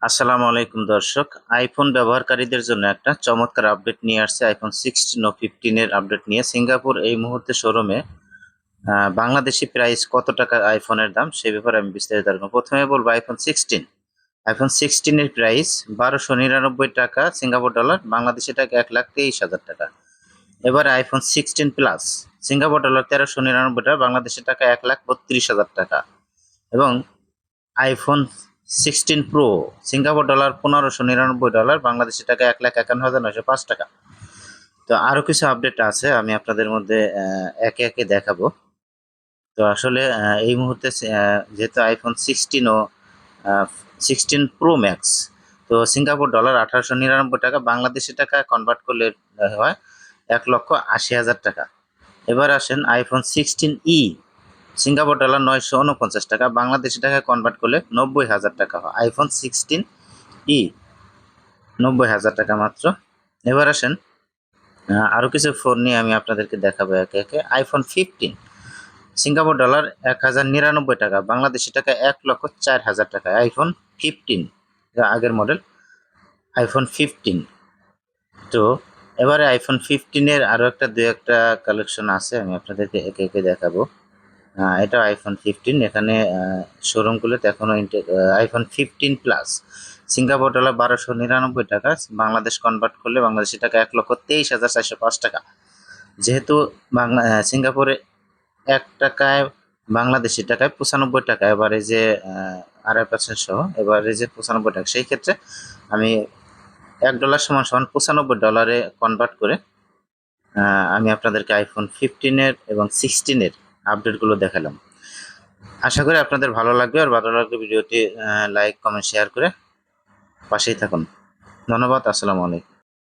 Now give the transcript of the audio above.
আসসালামু আলাইকুম দর্শক, আইফোন ব্যবহারকারীদের জন্য একটা চমৎকার আপডেট নিয়ে আসছে। আইফোন 16 ও 15 এর আপডেট নিয়ে সিঙ্গাপুর এই মুহূর্তে শোরুমে বাংলাদেশি প্রাইস কত টাকা আইফোনের দাম সে ব্যাপারে আমি বিস্তারিত জানবো। প্রথমে বলবো আইফোন 16 এর প্রাইস 1299 টাকা সিঙ্গাপুর ডলার, বাংলাদেশি টাকা 1,23,000 টাকা। এবারে আইফোন 16 প্লাস সিঙ্গাপুর ডলার 1399 টাকা, বাংলাদেশি টাকা 1,32,000 টাকা। এবং iPhone 16 pro Singapore dollar 1599 dollar, Bangladeshi টাকা 1,51,905 টাকা। তো আরো কিছু আপডেট আছে, আমি আপনাদের মধ্যে একে একে দেখাবো। তো আসলে এই মুহূর্তে যেহেতু আইফোন 16 ও 16 প্রো ম্যাক্স, তো সিঙ্গাপুর ডলার 1,899 টাকা, বাংলাদেশি টাকা কনভার্ট করলে হয় 1,80,000 টাকা। এবার আসেন আইফোন 16 ই সিঙ্গাপুর ডলার 949 টাকা, বাংলাদেশি টাকায় কনভার্ট করলে 90,000 টাকা হয়। আইফোন 16 ই 90,000 টাকা মাত্র। এবার আসেন আরো কিছু ফোন নিয়ে আমি আপনাদেরকে দেখাবো একে একে। আইফোন 15 সিঙ্গাপুর ডলার 1,099 টাকা, বাংলাদেশি টাকা 1,04,000 টাকা। আইফোন 15 আগের মডেল আইফোন 15। তো এবারে আইফোন 15 এর আরো দুই একটা কালেকশন আছে, আমি আপনাদেরকে একে একে দেখাবো। এটা আইফোন 15, এখানে শোরুমগুলোতে এখনো আইফোন 15 প্লাস সিঙ্গাপুর ডলার 1,299 টাকা, বাংলাদেশ কনভার্ট করলে বাংলাদেশি টাকা 1,23,405 টাকা। যেহেতু সিঙ্গাপুরে 1 টাকায় বাংলাদেশি টাকায় 95 টাকা, এবারে যে 2.5% সহ এবারে যে 95 টাকা, সেই ক্ষেত্রে আমি $1 সমান সমান 95 ডলারে কনভার্ট করে আমি আপনাদেরকে আইফোন 15 এর এবং 16 এর আপডেটগুলো দেখালাম। আশা করি আপনাদের ভালো লাগবে, আর ভালো লাগলে ভিডিওটি লাইক কমেন্ট শেয়ার করে পাশেই থাকুন। ধন্যবাদ। আসসালামু আলাইকুম।